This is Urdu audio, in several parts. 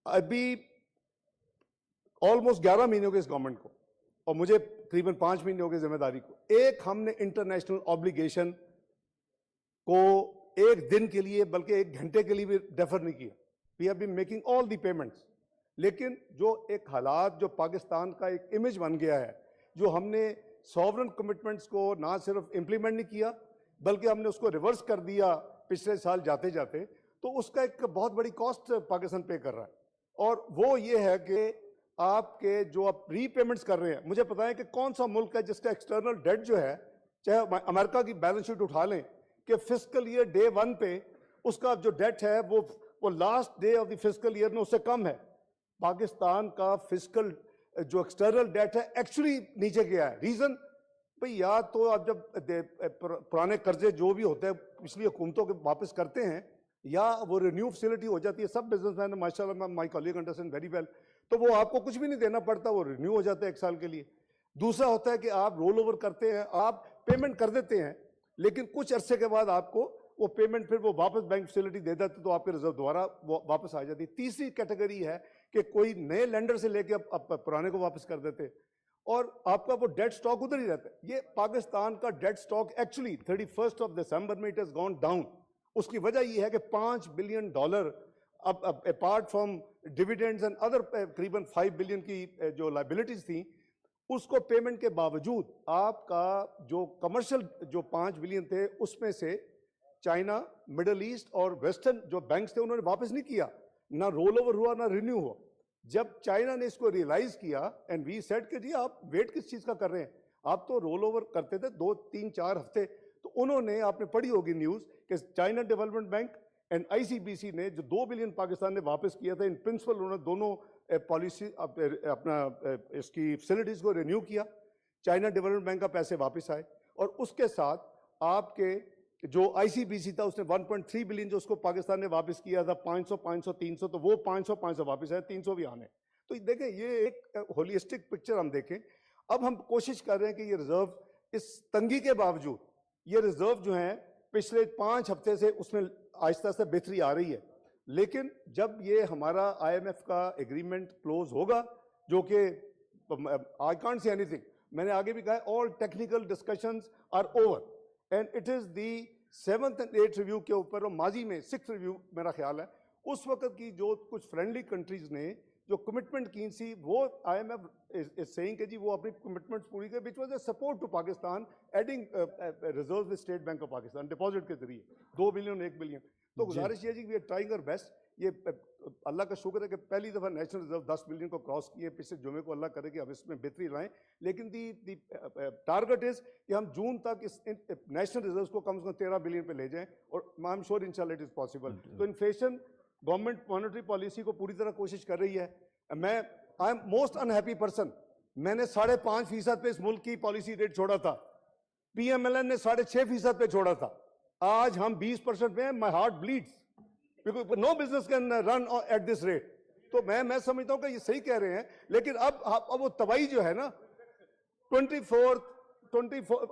ابھی آلموسٹ 11 مہینے ہو گئے اس گورنمنٹ کو, اور مجھے تقریباً 5 مہینے ہو گئے ذمہ داری کو. ایک ہم نے انٹرنیشنل آبلیگیشن کو ایک دن کے لیے بلکہ ایک گھنٹے کے لیے بھی ڈیفر نہیں کیا. We have been making all the payments. لیکن جو ایک حالات, جو پاکستان کا ایک امیج بن گیا ہے, جو ہم نے سوورن کمٹمنٹس کو نہ صرف امپلیمنٹ نہیں کیا بلکہ ہم نے اس کو ریورس کر دیا پچھلے سال جاتے جاتے, تو اس کا ایک بہت بڑی کاسٹ پاکستان پے کر رہا ہے. اور وہ یہ ہے کہ آپ کے جو آپ ری پیمنٹس کر رہے ہیں, مجھے پتا ہے کہ کون سا ملک ہے جس کا ایکسٹرنل ڈیٹ جو ہے, چاہے امریکہ کی بیلنس شیٹ اٹھا لیں, کہ فسکل ایئر ڈے 1 پہ اس کا جو ڈیٹ ہے وہ last day of the fiscal year میں اس سے کم ہے. پاکستان کا فسکل جو ایکسٹرنل ڈیٹ ہے ایکچولی نیچے گیا ہے. ریزن بھئی, یا تو آپ جب پرانے قرضے جو بھی ہوتے ہیں پچھلی حکومتوں کے واپس کرتے ہیں, یا وہ رینیو فیسلٹی ہو جاتی ہے. سب بزنس مین ماشاء اللہ, مائی کالیگ انڈرسٹینڈ ویری ویل, تو وہ آپ کو کچھ بھی نہیں دینا پڑتا, وہ رینیو ہو جاتا ہے 1 سال کے لیے. دوسرا ہوتا ہے کہ آپ رول اوور کرتے ہیں, آپ پیمنٹ کر دیتے ہیں, لیکن کچھ عرصے کے بعد آپ کو وہ پیمنٹ پھر وہ واپس بینک فیسلٹی دے دیتے, تو آپ کے ریزرو دوبارہ واپس آ جاتی. تیسری کیٹیگری ہے کہ کوئی نئے لینڈر سے لے کے اب پرانے کو واپس کر دیتے, اور آپ کا وہ ڈیٹ سٹاک ادھر ہی رہتا ہے. یہ پاکستان کا ڈیٹ سٹاک ایکچولی 31 دسمبر میں اٹ ہیز گون ڈاؤن. اس کی وجہ یہ ہے کہ $5 بلین اب apart from dividends and other تقریباً 5 بلین کی جو لائبلٹیز تھیں, اس کو پیمنٹ کے باوجود آپ کا جو کمرشل جو 5 بلین تھے اس میں سے چائنا, مڈل ایسٹ اور ویسٹرن جو بینکس تھے انہوں نے واپس نہیں کیا, نہ رول اوور ہوا نہ رینیو ہوا. جب چائنا نے اس کو ریئلائز کیا اینڈ وی سیڈ کہ جی آپ ویٹ کس چیز کا کر رہے ہیں, آپ تو رول اوور کرتے تھے 2, 3, 4 ہفتے, تو انہوں نے, آپ نے پڑھی ہوگی نیوز کہ China development bank and ICBC نے جو 2 بلین پاکستان نے واپس کیا تھا, ان پرنسپل انہوں نے دونوں پالیسی اپنا اس کی فیسلٹیز کو رینیو کیا. چائنا ڈیولپمنٹ بینک کا پیسے واپس آئے, اور اس کے ساتھ آپ کے جو ICBC تھا اس نے 1.3 بلین جو اس کو پاکستان نے واپس کیا تھا, 500, 300, تو وہ 500 واپس آئے, 300 بھی آنے. تو دیکھیں یہ ایک ہولسٹک پکچر ہم دیکھیں. اب ہم کوشش کر رہے ہیں کہ یہ ریزرو اس تنگی کے باوجود, یہ ریزرو جو ہیں پچھلے 5 ہفتے سے اس میں آہستہ آہستہ بہتری آ رہی ہے. لیکن جب یہ ہمارا IMF کا ایگریمنٹ کلوز ہوگا, جو کہ I can't say anything, میں نے آگے بھی کہا ہے, all technical discussions are over and it is the 7th and 8th review کے اوپر, اور ماضی میں 6th ریویو میرا خیال ہے, اس وقت کی جو کچھ فرینڈلی کنٹریز نے جو کمٹمنٹ کی سی, وہ IMF is saying کہ جی وہ اپنی کمٹمنٹس پوری کرے, which was a support to Pakistan, adding reserves with State Bank of Pakistan, deposit کے ذریعے 2 بلین 1 بلین. تو گزارش یہ جی we are trying our best. یہ اللہ کا شکر ہے کہ پہلی دفعہ نیشنل ریزرو 10 بلین کو کراس کیے پچھلے جمعے کو, اللہ کرے کہ اب اس میں بہتری لائیں. لیکن دی ٹارگٹ از کہ ہم جون تک اس نیشنل ریزروز کو کم از کم 13 بلین پہ لے جائیں, اور آئی ایم شیور انشاءاللہ اٹ از پاسبل. تو انفلیشن گورنمنٹ مانیٹری پالیسی کو پوری طرح کوشش کر رہی ہے. میں I am most unhappy person, میں نے 5.5% پہ اس ملک کی پالیسی ریٹ چھوڑا تھا, PMLN نے 6.5% پہ چھوڑا تھا, آج ہم 20% پہ ہیں. My heart blades because no business can run at this rate. تو میں سمجھتا ہوں کہ یہ صحیح کہہ رہے ہیں, لیکن اب وہ تباہی جو ہے نا 24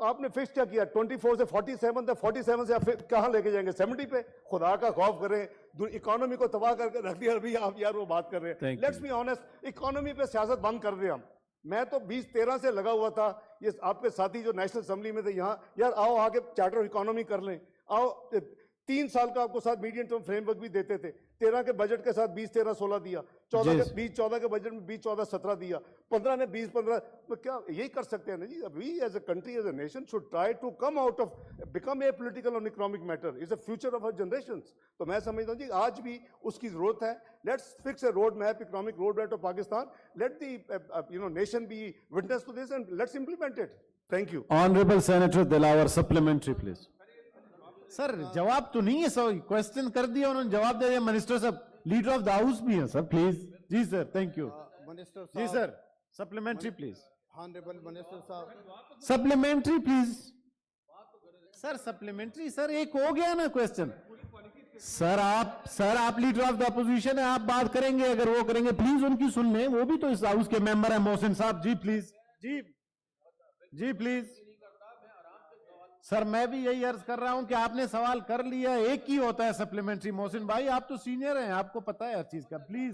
آپ نے فکس کیا کیا, 24 سے 47 تھا, 47 سے آپ کہاں لے کے جائیں گے, 70 پہ. خدا کا خوف کریں, اکانومی کو تباہ کر کے رکھ دیا. ابھی آپ یار وہ بات کر رہے ہیں, لیٹس بی آنیسٹ, اکانومی پہ سیاست بند کر دیں ہم. میں تو 2013 سے لگا ہوا تھا, یہ آپ کے ساتھی جو نیشنل اسمبلی میں تھے یہاں, یار آؤ آگے چارٹر آف اکانومی کر لیں, آؤ 3 سال کا آپ کو ساتھ میڈیم ٹرم فریم ورک بھی دیتے تھے. 13 کے بجٹ کے ساتھ 20-13-16 دیا, 14 کے بجٹ میں 20-14-17 دیا, 15 نے 20-15. کیا یہی کر سکتے ہیں نا جی. We as a country, as a nation should try to come out of become a political and economic matter, is a future of our generations. تو میں سمجھتا ہوں جی آج بھی اس کی ضرورت ہے. Let's fix a road map, economic road map of Pakistan. Let the nation be witness to this and let's implement it. Thank you. Honourable senator Dilawar, supplementary please. Sir جواب تو نہیں ہے, سر کوشچن کر دیا انہوں نے, جواب دے دیا. منسٹر صاحب لیڈر آف دا ہاؤس بھی ہیں سر, پلیز. جی سر, تھینک یو. منسٹر جی sir, supplementary please. Honourable minister صاحب, supplementary please. Sir supplementary, sir ایک ہو گیا نا کوشچن. سر آپ لیڈر آف دا اپوزیشن ہیں, آپ بات کریں گے, اگر وہ کریں گے پلیز ان کی سن لیں, وہ بھی تو اس ہاؤس کے ممبر ہیں. محسن صاحب جی پلیز. G please. سر میں بھی یہی عرض کر رہا ہوں کہ آپ نے سوال کر لیا, ایک ہی ہوتا ہے سپلیمنٹری. محسن بھائی آپ تو سینئر ہیں, آپ کو پتا ہے ہر چیز کا. Please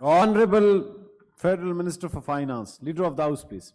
Honorable Federal Minister for Finance, Leader of the House, please.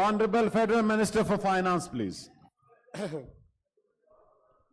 Honorable Federal Minister for Finance, please.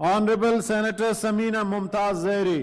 Honorable Senator Samina Mumtaz Zairi.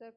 Sir,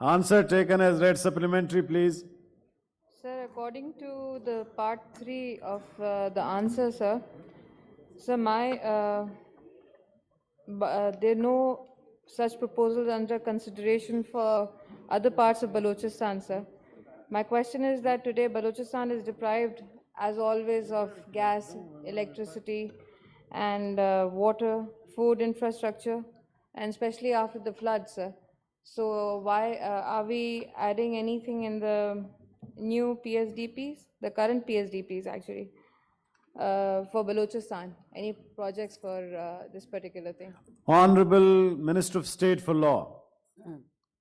Answer taken as read. Supplementary, please. Sir, according to the part 3 of the answer, sir, there are no such proposals under consideration for other parts of Balochistan, sir. My question is that today Balochistan is deprived, as always, of gas, electricity, and water, food infrastructure, and especially after the floods, sir. So why are we adding anything in the new PSDPs, the current PSDPs actually, for Balochistan? Any projects for this particular thing? Honorable Minister of State for Law.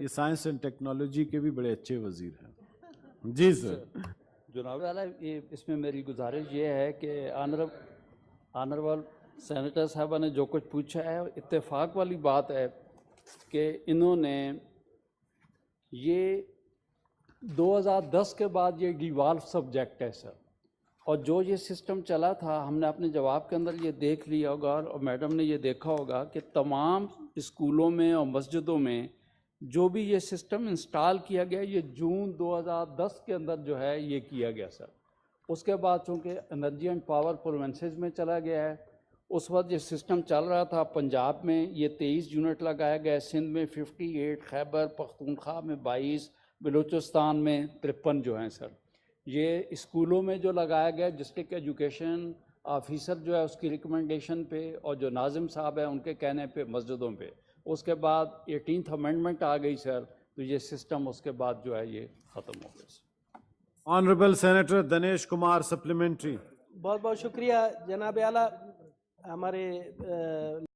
یہ سائنس اینڈ ٹیکنالوجی کے بھی بڑے اچھے وزیر ہیں. جی سر. جناب والا اس میں میری گزارش یہ ہے کہ آنریبل سینیٹر صاحبہ نے جو کچھ پوچھا ہے اتفاق والی بات ہے کہ انہوں نے یہ 2010 کے بعد یہ ڈیوالو سبجیکٹ ہے سر, اور جو یہ سسٹم چلا تھا ہم نے اپنے جواب کے اندر یہ دیکھ لیا ہوگا اور میڈم نے یہ دیکھا ہوگا کہ تمام اسکولوں میں اور مسجدوں میں جو بھی یہ سسٹم انسٹال کیا گیا یہ جون 2010 کے اندر جو ہے یہ کیا گیا سر. اس کے بعد چونکہ انرجی اینڈ پاور پروونسز میں چلا گیا ہے, اس وقت یہ سسٹم چل رہا تھا. پنجاب میں یہ 23 یونٹ لگایا گیا, سندھ میں 58, خیبر پختونخوا میں 22, بلوچستان میں 53 جو ہیں سر. یہ اسکولوں میں جو لگایا گیا ڈسٹرکٹ ایجوکیشن آفیسر جو ہے اس کی ریکمنڈیشن پہ اور جو ناظم صاحب ہیں ان کے کہنے پہ مسجدوں پہ. اس کے بعد 18th امینڈمنٹ آ گئی سر, تو یہ سسٹم اس کے بعد جو ہے یہ ختم ہو گیا سر. Honorable Senator Dinesh Kumar, supplementary. بہت بہت شکریہ جناب اعلیٰ. ہمارے